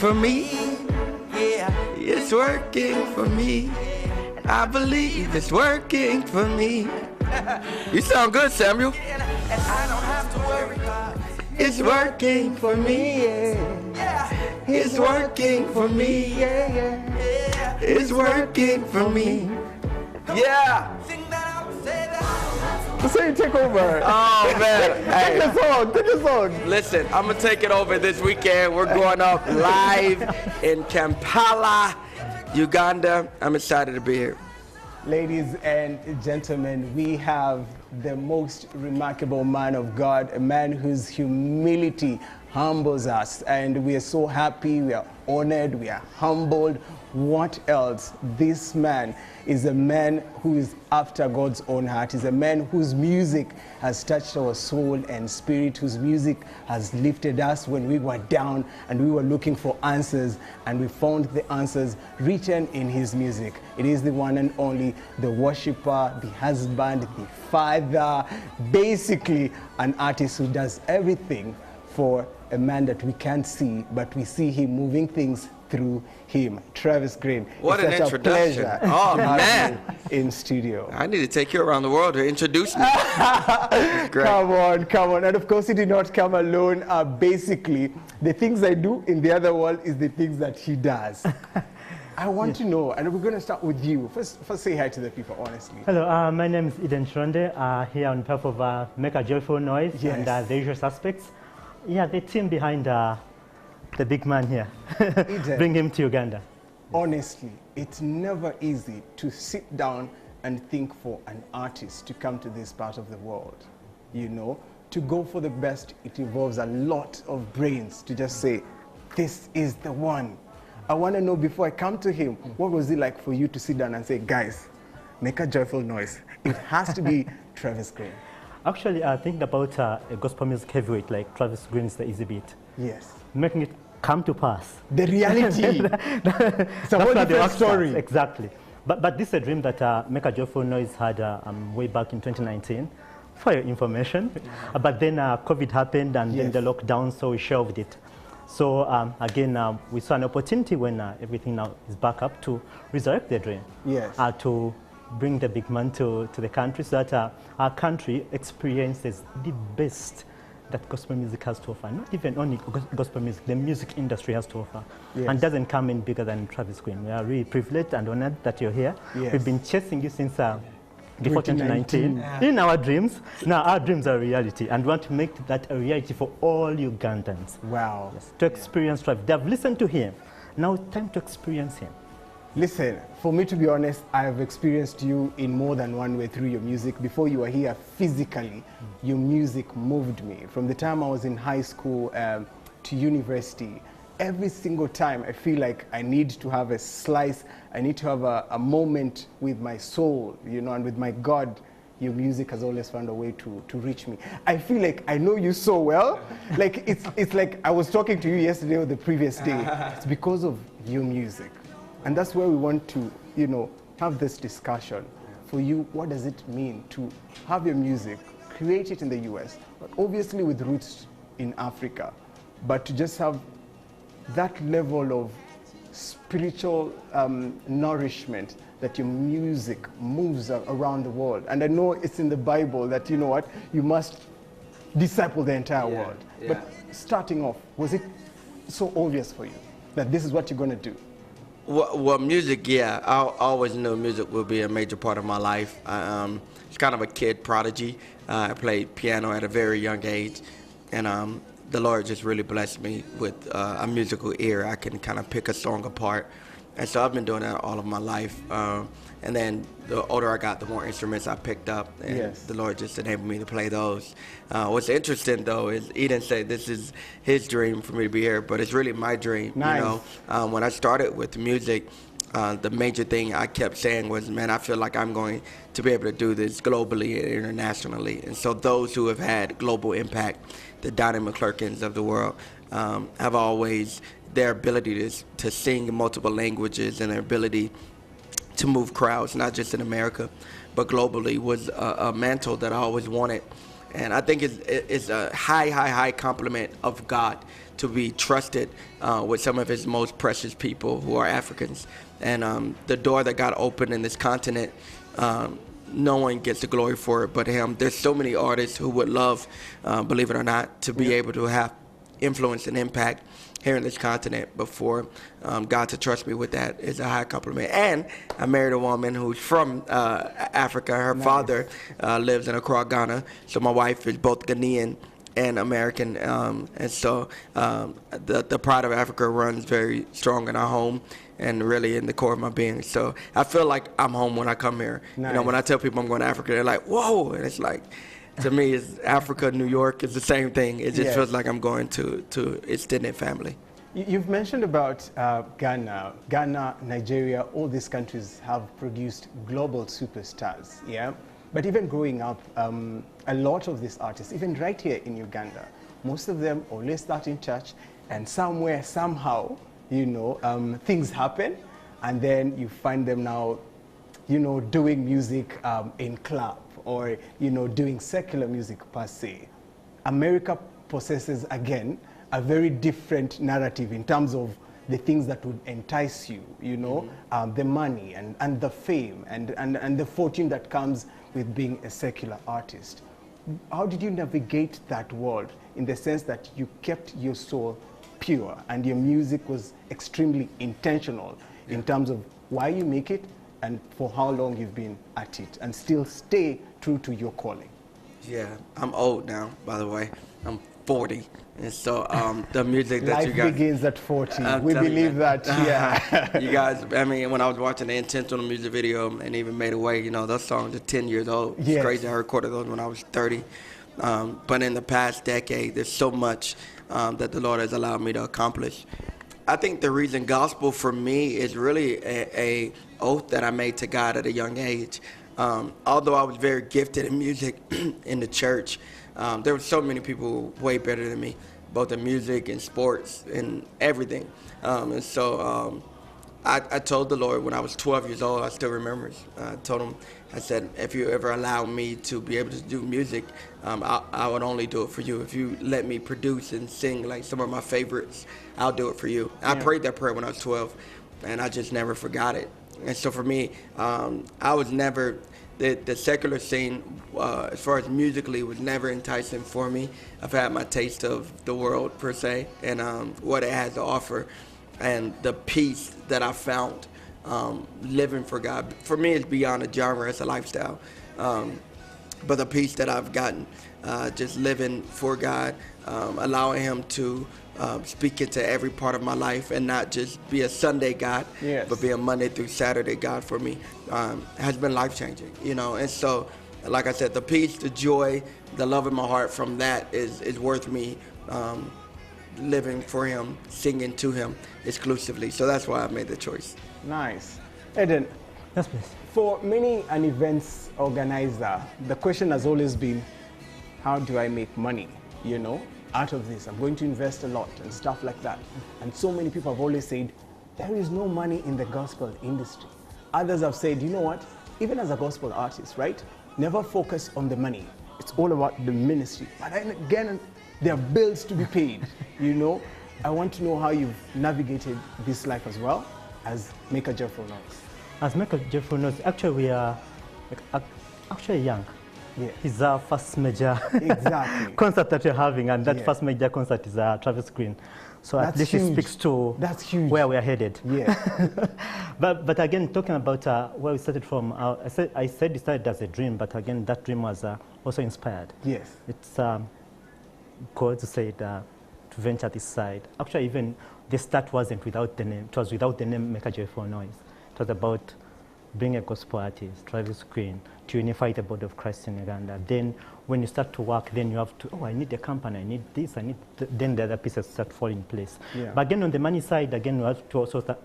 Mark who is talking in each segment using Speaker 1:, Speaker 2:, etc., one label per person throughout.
Speaker 1: for me. Yeah, it's working for me. I believe it's working for me. You sound good, Samuel. And I don't have to worry about it. It's working for me. Yeah. It's working for me. Yeah. It's working for me. Yeah.
Speaker 2: So you take over.
Speaker 1: Oh man. Hey.
Speaker 2: Take a song.
Speaker 1: Listen, I'm gonna take it over this weekend. We're going up live in Kampala, Uganda. I'm excited to be here.
Speaker 2: Ladies and gentlemen, we have the most remarkable man of God, a man whose humility humbles us, and we are so happy, we are honored, we are humbled. What else? This man is a man who is after God's own heart. He's a man whose music has touched our soul and spirit, whose music has lifted us when we were down and we were looking for answers, and we found the answers written in his music. It is the one and only, the worshiper, the husband, the father, basically an artist who does everything for a man that we can't see, but we see him moving things through him. Travis Greene.
Speaker 1: What
Speaker 2: it's
Speaker 1: an
Speaker 2: such
Speaker 1: introduction.
Speaker 2: A pleasure
Speaker 1: Oh,
Speaker 2: to have
Speaker 1: man.
Speaker 2: you in studio.
Speaker 1: I need to take you around the world to introduce me. Great.
Speaker 2: Come on. And of course, he did not come alone. Basically, the things I do in the other world is the things that he does. I want to know, and we're going to start with you. First say hi to the people, honestly.
Speaker 3: Hello, my name is Eden Shronde, here on behalf of Make a Joyful Noise
Speaker 2: Yes.
Speaker 3: and The Usual Suspects. Yeah, the team behind the big man here. Bring him to Uganda.
Speaker 2: Honestly, it's never easy to sit down and think for an artist to come to this part of the world. You know, to go for the best, it involves a lot of brains to just say, this is the one. I want to know, before I come to him, what was it like for you to sit down and say, guys, make a joyful noise? It has to be Travis Greene.
Speaker 3: Actually, thinking about a gospel music heavyweight like Travis Greene's The Easy Beat.
Speaker 2: Yes.
Speaker 3: Making it come to pass.
Speaker 2: The reality. It's a whole different story.
Speaker 3: Exactly. But this is a dream that Make a Joyful Noise had way back in 2019, for your information. But then COVID happened and then the lockdown, so we shelved it. So again, we saw an opportunity when everything now is back up to resurrect the dream.
Speaker 2: Yes.
Speaker 3: To bring the big man to the country so that our country experiences the best that gospel music has to offer. Not even only gospel music, the music industry has to offer.
Speaker 2: Yes.
Speaker 3: And doesn't come in bigger than Travis Greene. We are really privileged and honored that you're here.
Speaker 2: Yes.
Speaker 3: We've been chasing you since before 2019 in our dreams. Now our dreams are reality, and we want to make that a reality for all Ugandans.
Speaker 2: Wow.
Speaker 3: Yes, to experience Travis. They have listened to him. Now it's time to experience him.
Speaker 2: Listen, for me to be honest, I have experienced you in more than one way through your music. Before you were here physically, your music moved me. From the time I was in high school to university, every single time I feel like I need to have a slice, I need to have a moment with my soul, you know, and with my God. Your music has always found a way to reach me. I feel like I know you so well. Like it's like I was talking to you yesterday or the previous day. It's because of your music. And that's where we want to, you know, have this discussion. For you, what does it mean to have your music, create it in the US, but obviously with roots in Africa, but to just have that level of spiritual nourishment that your music moves around the world. And I know it's in the Bible that, you know what, you must disciple the entire world. But starting off, was it so obvious for you that this is what you're going to do?
Speaker 1: Well, music, yeah. I always knew music would be a major part of my life. It's kind of a kid prodigy. I played piano at a very young age, and the Lord just really blessed me with a musical ear. I can kind of pick a song apart, and so I've been doing that all of my life. And then the older I got, the more instruments I picked up, and the Lord just enabled me to play those. What's interesting, though, is Eden said this is his dream for me to be here, but it's really my dream.
Speaker 2: Nice.
Speaker 1: You know, when I started with music, the major thing I kept saying was, man, I feel like I'm going to be able to do this globally and internationally. And so those who have had global impact, the Donnie McClurkins of the world, have always, their ability to sing in multiple languages and their ability to move crowds, not just in America, but globally, was a mantle that I always wanted. And I think it's a high compliment of God to be trusted with some of his most precious people who are Africans. And the door that God opened in this continent, no one gets the glory for it but him. There's so many artists who would love, believe it or not, to be able to have influence and impact here in this continent, but for God to trust me with that is a high compliment. And I married a woman who's from Africa. Her father lives in Accra, Ghana, so my wife is both Ghanaian and American, and so the pride of Africa runs very strong in our home and really in the core of my being. So I feel like I'm home when I come here.
Speaker 2: Nice.
Speaker 1: You know, when I tell people I'm going to Africa, they're like, whoa, and it's like, to me, it's Africa, New York, it's the same thing. It just feels like I'm going to extended family.
Speaker 2: You've mentioned about Ghana. Ghana, Nigeria, all these countries have produced global superstars, yeah? But even growing up, a lot of these artists, even right here in Uganda, most of them only start in church, and somewhere, somehow, you know, things happen, and then you find them now, you know, doing music in club, or, you know, doing secular music per se. America possesses, again, a very different narrative in terms of the things that would entice you, you know, the money and the fame and the fortune that comes with being a secular artist. How did you navigate that world in the sense that you kept your soul pure and your music was extremely intentional in terms of why you make it and for how long you've been at it, and still stay true to your calling?
Speaker 1: Yeah, I'm old now, by the way. I'm 40. And so the music that
Speaker 2: Life
Speaker 1: you guys...
Speaker 2: begins at 40. We believe that, yeah.
Speaker 1: You guys, I mean, when I was watching the Intentional music video and even Made Away, you know, those songs are 10 years old. It's crazy. I recorded those when I was 30. But in the past decade, there's so much that the Lord has allowed me to accomplish. I think the reason gospel for me is really a oath that I made to God at a young age. Although I was very gifted in music in the church, there were so many people way better than me, both in music and sports and everything. And so I told the Lord when I was 12 years old, I still remember, I told him, I said, if you ever allow me to be able to do music, I would only do it for you. If you let me produce and sing like some of my favorites, I'll do it for you. I prayed that prayer when I was 12, and I just never forgot it. And so for me, I was never, the secular scene, as far as musically, was never enticing for me. I've had my taste of the world, per se, and what it has to offer, and the peace that I found living for God. For me, it's beyond a genre, it's a lifestyle. But the peace that I've gotten, just living for God, allowing him to speak into every part of my life and not just be a Sunday God, but be a Monday through Saturday God for me, has been life-changing, you know. And so, like I said, the peace, the joy, the love in my heart from that is worth me living for him, singing to him exclusively. So that's why I made the choice.
Speaker 2: Nice. Eden,
Speaker 3: Yes, please.
Speaker 2: for many an events organizer, the question has always been, how do I make money, you know, out of this? I'm going to invest a lot and stuff like that. And so many people have always said, there is no money in the gospel industry. Others have said, you know what, even as a gospel artist, right, never focus on the money. It's all about the ministry. But then again, there are bills to be paid, you know. I want to know how you've navigated this life as well as Make a Joyful Noise.
Speaker 3: As Make a Joyful Noise, actually we are actually young.
Speaker 2: Yeah.
Speaker 3: It's our first major
Speaker 2: Exactly.
Speaker 3: concert that we're having, and that first major concert is Travis Greene. So
Speaker 2: That's
Speaker 3: at least
Speaker 2: huge.
Speaker 3: it speaks to where we are headed.
Speaker 2: Yeah.
Speaker 3: But again, talking about where we started from, I said it started as a dream, but again, that dream was also inspired.
Speaker 2: Yes.
Speaker 3: It's God said to venture this side. Actually, even the start wasn't without the name. It was without the name Make a Joyful Noise. It was about being a gospel artist, Travis Greene, to unify the body of Christ in Uganda. Then when you start to work, then you have to, I need a company, I need this, I need, then the other pieces start falling in place.
Speaker 2: Yeah.
Speaker 3: But again, on the money side, again, you have to also start,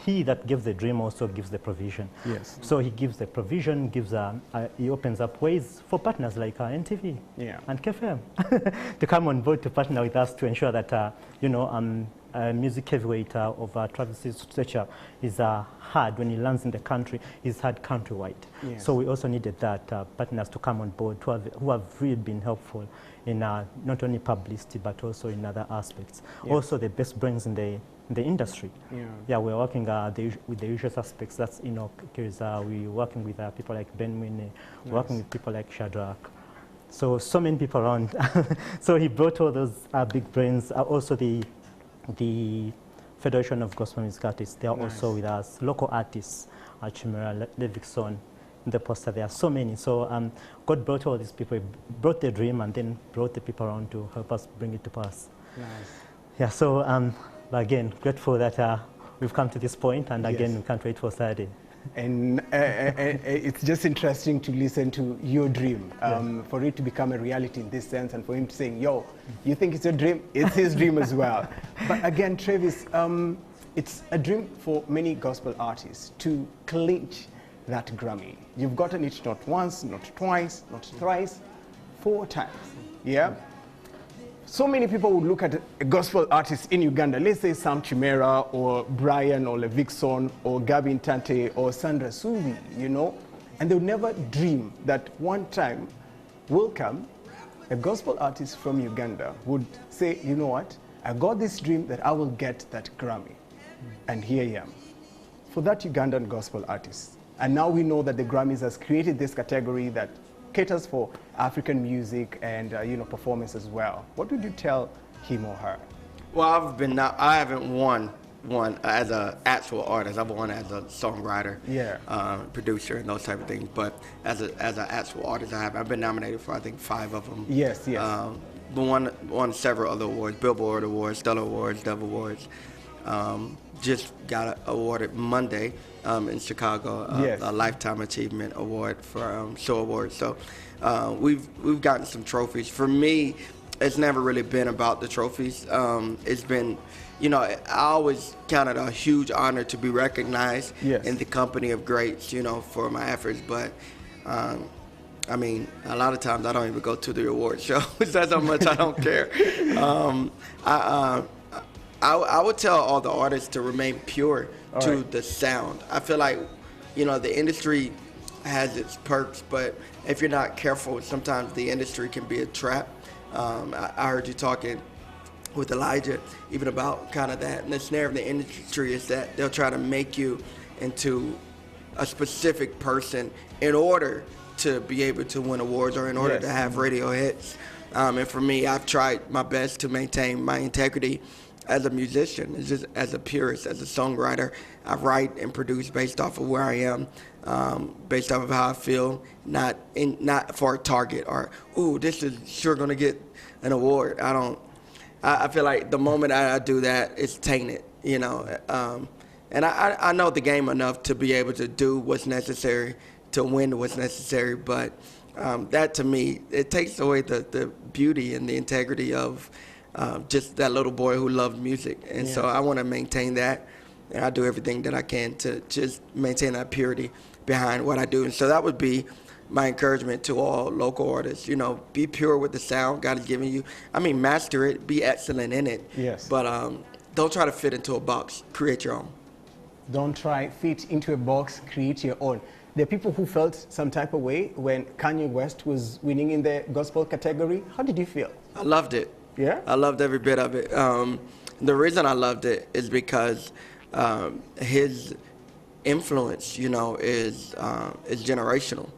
Speaker 3: he that gives the dream also gives the provision.
Speaker 2: Yes.
Speaker 3: So he gives the provision, he opens up ways for partners like NTV and KFM to come on board to partner with us to ensure that, music heavyweight of Travis's stature is hard when he lands in the country. He's hard countrywide.
Speaker 2: Yes.
Speaker 3: So we also needed that partners to come on board who have really been helpful in not only publicity but also in other aspects.
Speaker 2: Yeah.
Speaker 3: Also the best brains in the industry. Yeah, we're working with the usual suspects. That's because we're working with people like Ben Winnie, working with people like Shadrach. So many people around. So he brought all those big brains. Also the Federation of Gospel Music Artists, they are also with us. Local artists, Chimera, Levikson, the poster, there are so many. So God brought all these people, brought the dream and then brought the people around to help us bring it to pass.
Speaker 2: Nice.
Speaker 3: Yeah, so again, grateful that we've come to this point, and again, we can't wait for Saturday.
Speaker 2: And it's just interesting to listen to your dream, for it to become a reality in this sense, and for him to say, yo, you think it's your dream? It's his dream as well. But again, Travis, it's a dream for many gospel artists to clinch that Grammy. You've gotten it not once, not twice, not thrice, 4 times, yeah? So many people would look at a gospel artist in Uganda, let's say Sam Chimera or Brian or Levikson or Gabin Tante or Sandra Suvi, you know, and they would never dream that one time will come, a gospel artist from Uganda would say, you know what, I got this dream that I will get that Grammy, and here I am, for that Ugandan gospel artist. And now we know that the Grammys has created this category that caters for African music and you know, performance as well. What would you tell him or her?
Speaker 1: Well, I haven't won as an actual artist. I've won as a songwriter, producer, and those type of things. But as an actual artist, I've been nominated for I think 5 of them.
Speaker 2: Yes.
Speaker 1: But won several other awards: Billboard Awards, Stellar Awards, Dove Awards. Just got awarded Monday in Chicago a Lifetime Achievement Award for Show Awards. So we've gotten some trophies. For me, it's never really been about the trophies. It's been, you know, I always counted a huge honor to be recognized in the company of greats, you know, for my efforts. But I mean, a lot of times I don't even go to the award show. That's how much I don't care. I would tell all the artists to remain pure to the sound. I feel like, you know, the industry has its perks, but if you're not careful, sometimes the industry can be a trap. I heard you talking with Elijah even about kind of that. And the snare of the industry is that they'll try to make you into a specific person in order to be able to win awards or in order to have radio hits. And for me, I've tried my best to maintain my integrity as a musician, just as a purist, as a songwriter. I write and produce based off of where I am, based off of how I feel, not for a target or, ooh, this is sure gonna get an award. I feel like the moment I do that, it's tainted, you know. And I know the game enough to be able to do what's necessary to win what's necessary, but that to me, it takes away the beauty and the integrity of just that little boy who loved music. And so I want to maintain that, and I do everything that I can to just maintain that purity behind what I do. And so that would be my encouragement to all local artists. You know, be pure with the sound God has given you. I mean, master it, be excellent in it.
Speaker 2: Yes.
Speaker 1: But don't try to fit into a box. Create your own.
Speaker 2: Don't try fit into a box, create your own. There are people who felt some type of way when Kanye West was winning in the gospel category. How did you feel?
Speaker 1: I loved it.
Speaker 2: Yeah?
Speaker 1: I loved every bit of it. The reason I loved it is because his influence, you know, is generational.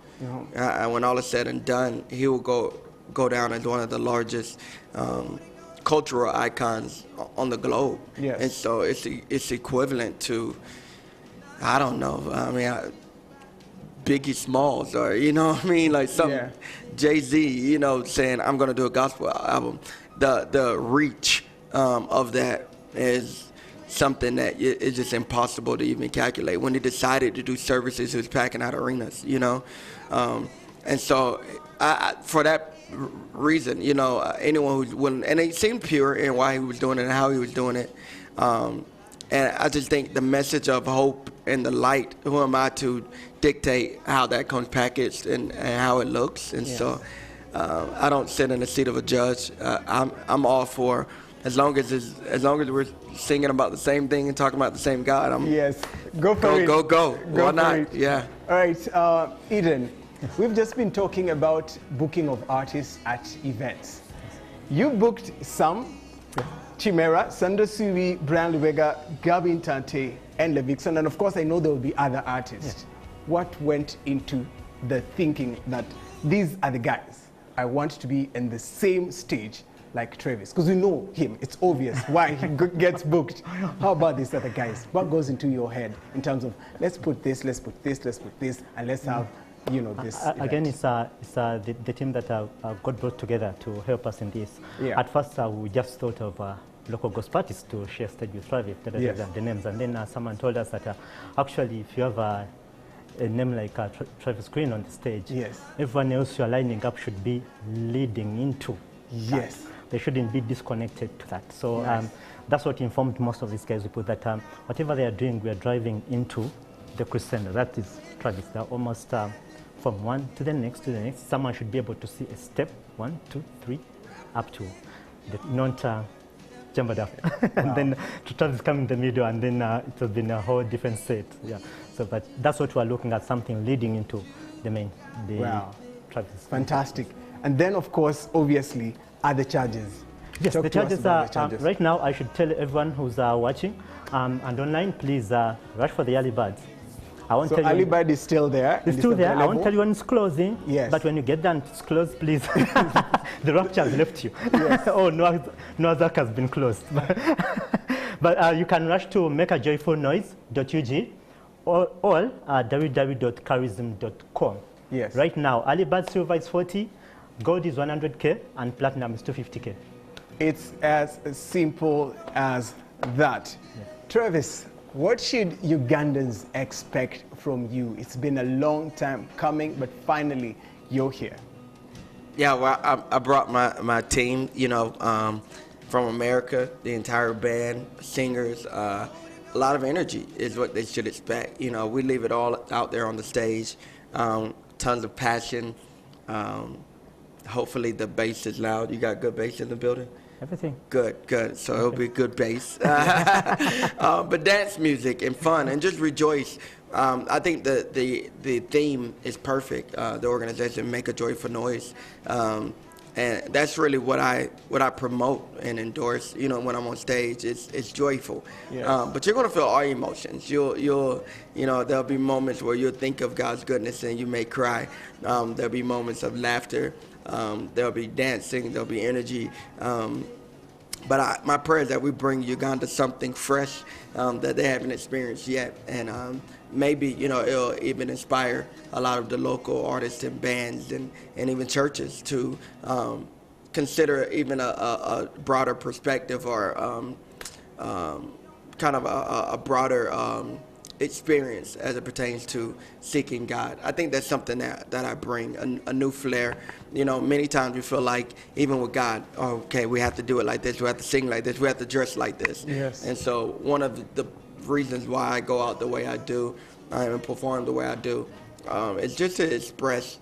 Speaker 1: When all is said and done, he will go down as one of the largest cultural icons on the globe.
Speaker 2: Yes.
Speaker 1: And so it's equivalent to, I don't know, I mean, Biggie Smalls, or, you know what I mean, like some Jay-Z, you know, saying, I'm going to do a gospel album. The reach of that is something that is just impossible to even calculate. When he decided to do services, he was packing out arenas, you know. And so for that reason, you know, anyone who's willing, and he seemed pure in why he was doing it and how he was doing it. And I just think the message of hope and the light, who am I to dictate how that comes packaged and how it looks? And so I don't sit in the seat of a judge. I'm all for as long as we're singing about the same thing and talking about the same God, I'm
Speaker 2: Yes, go for it.
Speaker 1: Go. Why not?
Speaker 2: It.
Speaker 1: Yeah.
Speaker 2: All right, Eden, we've just been talking about booking of artists at events. You booked some, Chimera, Sandosui, Brian Lubega, Gavin Tante, and Levixon, and of course I know there will be other artists. What went into the thinking that these are the guys I want to be in the same stage like Travis? Because we know him, it's obvious why he gets booked. How about these other guys? What goes into your head in terms of let's put this, let's put this, let's put this, and let's have, you know, this
Speaker 3: again, it's the team that got brought together to help us in this.
Speaker 2: Yeah.
Speaker 3: At first, we just thought of local gospel artists to share stage with Travis,
Speaker 2: Yes.
Speaker 3: the names. And then someone told us that actually, if you have a name like Travis Greene on the stage,
Speaker 2: Yes.
Speaker 3: everyone else you're lining up should be leading into
Speaker 2: Yes.
Speaker 3: that. They shouldn't be disconnected to that. So
Speaker 2: Nice.
Speaker 3: that's what informed most of these guys. We put that whatever they are doing, we are driving into the crescendo. That is Travis. They're almost from one to the next to the next. Someone should be able to see a step, 1, 2, 3, up to the Jambada. And then to Travis come in the middle, and then it has been a whole different set. Yeah. So, but that's what we're looking at, something leading into the main,
Speaker 2: Wow.
Speaker 3: Travis.
Speaker 2: Fantastic. And then, of course, obviously, are the charges.
Speaker 3: Yes,
Speaker 2: Talk
Speaker 3: the
Speaker 2: to us
Speaker 3: charges
Speaker 2: about
Speaker 3: are,
Speaker 2: the charges.
Speaker 3: right now, I should tell everyone who's watching and online, please rush for the early birds. I won't
Speaker 2: So
Speaker 3: tell you.
Speaker 2: Alibad is still there.
Speaker 3: It's
Speaker 2: and
Speaker 3: still there. I won't
Speaker 2: available.
Speaker 3: tell you when it's closing.
Speaker 2: Yes.
Speaker 3: But when you get done, it's closed, please. The rapture has left you.
Speaker 2: Yes.
Speaker 3: Oh, Noah's has been closed. But you can rush to makeajoyfulnoise.ug or www.charism.com.
Speaker 2: Yes.
Speaker 3: Right now, early bird silver is 40, gold is 100K, and platinum is 250K.
Speaker 2: It's as simple as that. Travis, what should Ugandans expect from you? It's been a long time coming, but finally, you're here.
Speaker 1: Yeah, well, I brought my team, you know, from America, the entire band, singers. A lot of energy is what they should expect. You know, we leave it all out there on the stage. Tons of passion. Hopefully the bass is loud. You got good bass in the building?
Speaker 3: Everything.
Speaker 1: Good. So it'll be good bass. But dance music and fun and just rejoice. I think the theme is perfect. The organization, Make a Joyful Noise. And that's really what I promote and endorse. You know, when I'm on stage, it's joyful.
Speaker 2: Yes.
Speaker 1: But you're gonna feel all emotions. You'll you know, there'll be moments where you'll think of God's goodness and you may cry. There'll be moments of laughter. There'll be dancing. There'll be energy. But my prayer is that we bring Uganda something fresh that they haven't experienced yet, and maybe, you know, it'll even inspire a lot of the local artists and bands and even churches to consider even a broader perspective or kind of a broader experience as it pertains to seeking God. I think that's something that I bring, a new flair. You know, many times we feel like, even with God, oh, okay, we have to do it like this, we have to sing like this, we have to dress like this.
Speaker 2: Yes.
Speaker 1: And so one of the reasons why I go out the way I do and perform the way I do is just to express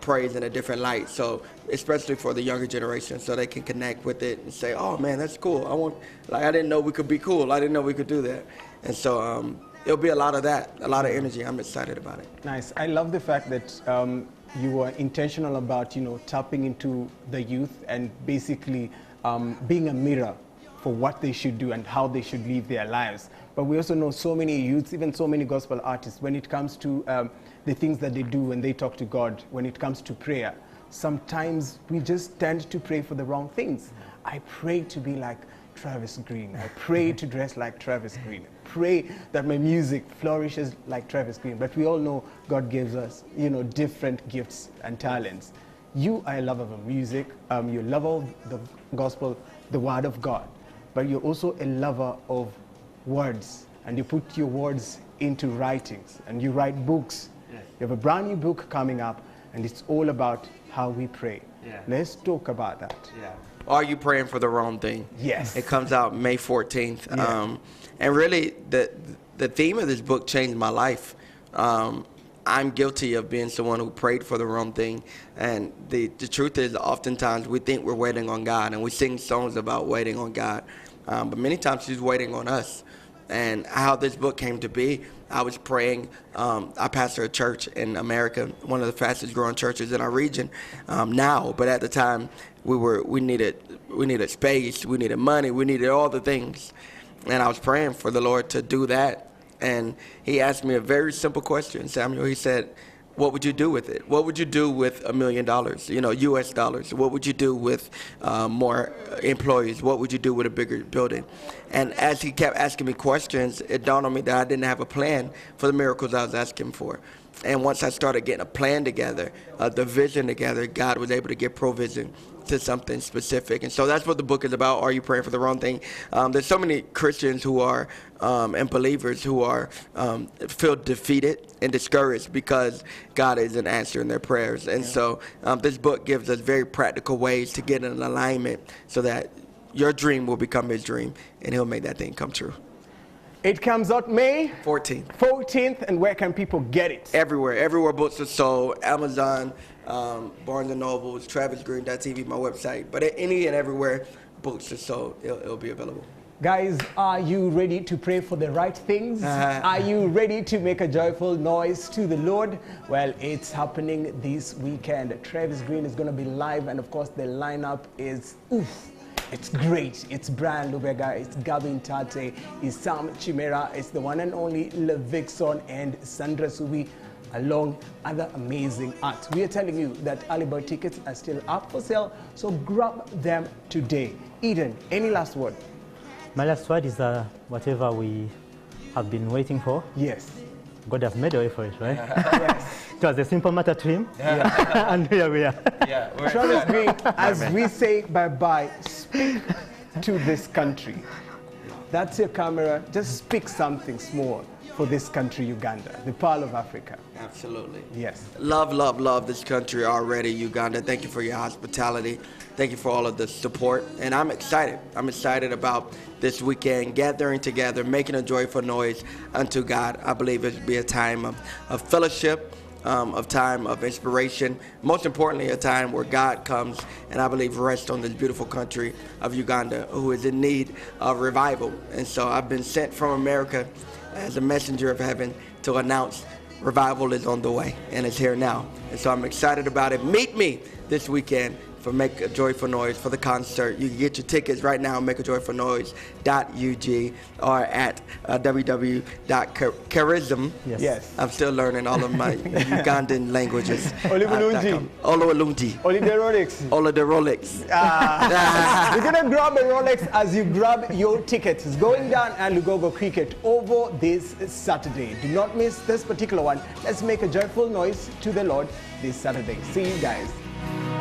Speaker 1: praise in a different light. So especially for the younger generation, so they can connect with it and say, oh man, that's cool. I didn't know we could be cool. I didn't know we could do that. And so it'll be a lot of that, a lot of energy. I'm excited about it.
Speaker 2: Nice. I love the fact that you were intentional about, you know, tapping into the youth and basically being a mirror for what they should do and how they should live their lives. But we also know so many youths, even so many gospel artists, when it comes to the things that they do when they talk to God, when it comes to prayer, sometimes we just tend to pray for the wrong things. I pray to be like Travis Greene. I pray to dress like Travis Greene. Pray that my music flourishes like Travis Greene. But we all know God gives us, you know, different gifts and talents. You are a lover of music. You love all the gospel, the word of God. But you're also a lover of words. And you put your words into writings. And you write books.
Speaker 1: Yes.
Speaker 2: You have a brand new book coming up. And it's all about how we pray.
Speaker 1: Yeah.
Speaker 2: Let's talk about that.
Speaker 1: Yeah. Are you praying for the wrong thing?
Speaker 2: Yes.
Speaker 1: It comes out May 14th.
Speaker 2: Yeah.
Speaker 1: And really, the theme of this book changed my life. I'm guilty of being someone who prayed for the wrong thing. And the truth is, oftentimes we think we're waiting on God, and we sing songs about waiting on God. But many times he's waiting on us. And how this book came to be, I was praying. I pastor a church in America, one of the fastest growing churches in our region now. But at the time, we needed space, we needed money, we needed all the things. And I was praying for the Lord to do that. And he asked me a very simple question, Samuel. He said, what would you do with it? What would you do with $1 million, US dollars? What would you do with more employees? What would you do with a bigger building? And as he kept asking me questions, it dawned on me that I didn't have a plan for the miracles I was asking for. And once I started getting a plan together, the vision together, God was able to give provision to something specific. And so that's what the book is about. Are you praying for the wrong thing? There's so many Christians who are and believers who are feel defeated and discouraged because God isn't answering their prayers. And so this book gives us very practical ways to get in alignment so that your dream will become his dream and he'll make that thing come true.
Speaker 2: It comes out May
Speaker 1: 14th.
Speaker 2: 14th, and where can people get it?
Speaker 1: Everywhere books are sold. Amazon, Barnes & Nobles, TravisGreene.tv, my website. But any and everywhere books are sold, it'll be available.
Speaker 2: Guys, are you ready to pray for the right things? Are you ready to make a joyful noise to the Lord? Well, it's happening this weekend. Travis Greene is going to be live, and of course the lineup is oof. It's great. It's Brian Lubega, it's Gavin Tate, it's Sam Chimera, it's the one and only Levixon and Sandra Subi, along other amazing acts. We are telling you that early bird tickets are still up for sale, so grab them today. Eden, any last word?
Speaker 3: My last word is whatever we have been waiting for.
Speaker 2: Yes.
Speaker 3: God has made a way for it, right?
Speaker 2: Yes.
Speaker 3: It was a simple matter to him, and here we are.
Speaker 1: Yeah,
Speaker 2: Travis Greene, as we say bye-bye, speak to this country. That's your camera. Just speak something small for this country, Uganda, the Pearl of Africa.
Speaker 1: Absolutely.
Speaker 2: Yes.
Speaker 1: Love this country already, Uganda. Thank you for your hospitality. Thank you for all of the support. And I'm excited. I'm excited about this weekend, gathering together, making a joyful noise unto God. I believe it will be a time of fellowship, of time of inspiration. Most importantly, a time where God comes and I believe rests on this beautiful country of Uganda, who is in need of revival. And so I've been sent from America as a messenger of heaven to announce revival is on the way and it's here now. And so I'm excited about it. Meet me this weekend for Make a Joyful Noise for the concert. You can get your tickets right now, makeajoyfulnoise.ug or at www.charism.
Speaker 2: Yes.
Speaker 1: I'm still learning all of my Ugandan languages.
Speaker 2: Olibulunji.
Speaker 1: Olawalunji.
Speaker 2: Rolex.
Speaker 1: Ola the Rolex.
Speaker 2: You're going to grab a Rolex as you grab your tickets. It's going down at Lugogo Cricket over this Saturday. Do not miss this particular one. Let's make a joyful noise to the Lord this Saturday. See you guys.